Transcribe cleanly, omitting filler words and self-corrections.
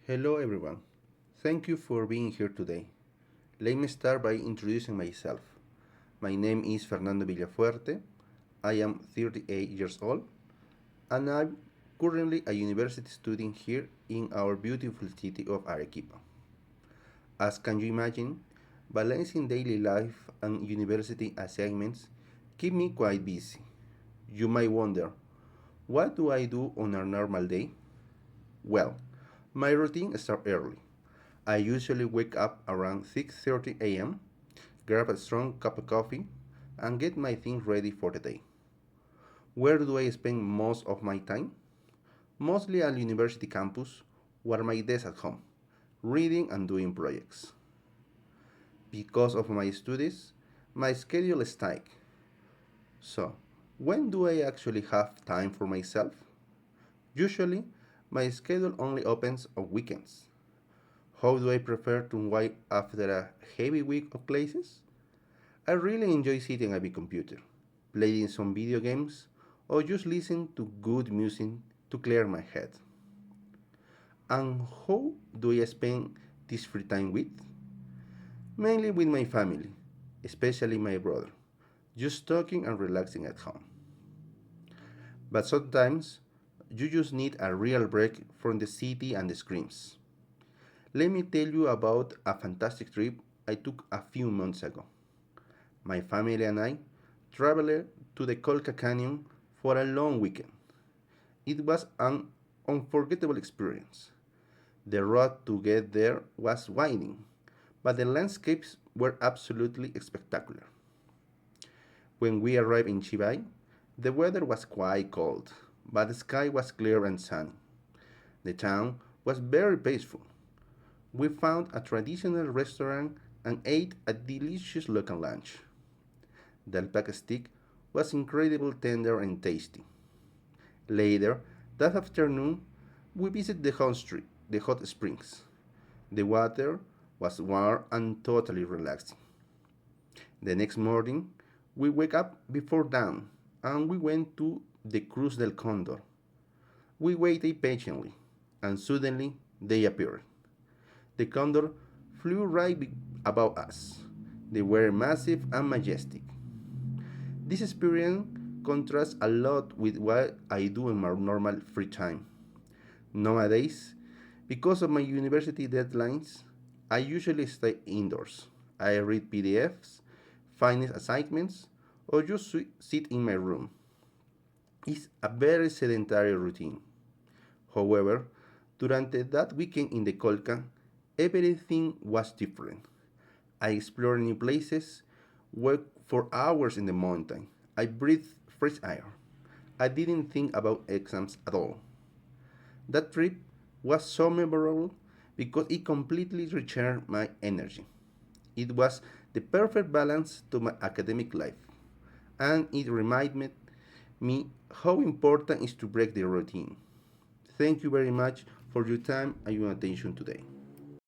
Hello everyone. Thank you for being here today. Let me start by introducing myself. My name is Fernando Villafuerte. I am 38 years old and I'm currently a university student here in our beautiful city of Arequipa. As can you imagine, balancing daily life and university assignments keep me quite busy. You might wonder, what do I do on a normal day? Well, my routine starts early. I usually wake up around 6:30 a.m., grab a strong cup of coffee, and get my things ready for the day. Where do I spend most of my time? Mostly at university campus, or my desk at home, reading and doing projects. Because of my studies, my schedule is tight. So, when do I actually have time for myself? Usually, my schedule only opens on weekends. How do I prefer to unwind after a heavy week of classes? I really enjoy sitting at my computer, playing some video games, or just listening to good music to clear my head. And how do I spend this free time with? Mainly with my family, especially my brother, just talking and relaxing at home. But sometimes you just need a real break from the city and the screens. Let me tell you about a fantastic trip I took a few months ago. My family and I traveled to the Colca Canyon for a long weekend. It was an unforgettable experience. The road to get there was winding, but the landscapes were absolutely spectacular. When we arrived in Chivay, the weather was quite cold, but the sky was clear and sunny. The town was very peaceful. We found a traditional restaurant and ate a delicious local lunch. The alpaca steak was incredibly tender and tasty. Later that afternoon, we visited the hot springs. The water was warm and totally relaxing. The next morning, we wake up before dawn and we went to the Cruz del Condor. We waited patiently, and suddenly they appeared. The condor flew right above us. They were massive and majestic. This experience contrasts a lot with what I do in my normal free time. Nowadays, because of my university deadlines, I usually stay indoors. I read PDFs, finish assignments, or just sit in my room. It's a very sedentary routine. However, durante that weekend in the Colca, everything was different. I explored new places, worked for hours in the mountain. I breathed fresh air. I didn't think about exams at all. That trip was so memorable because it completely recharged my energy. It was the perfect balance to my academic life, and it reminded me how important it is to break the routine. Thank you very much for your time and your attention today.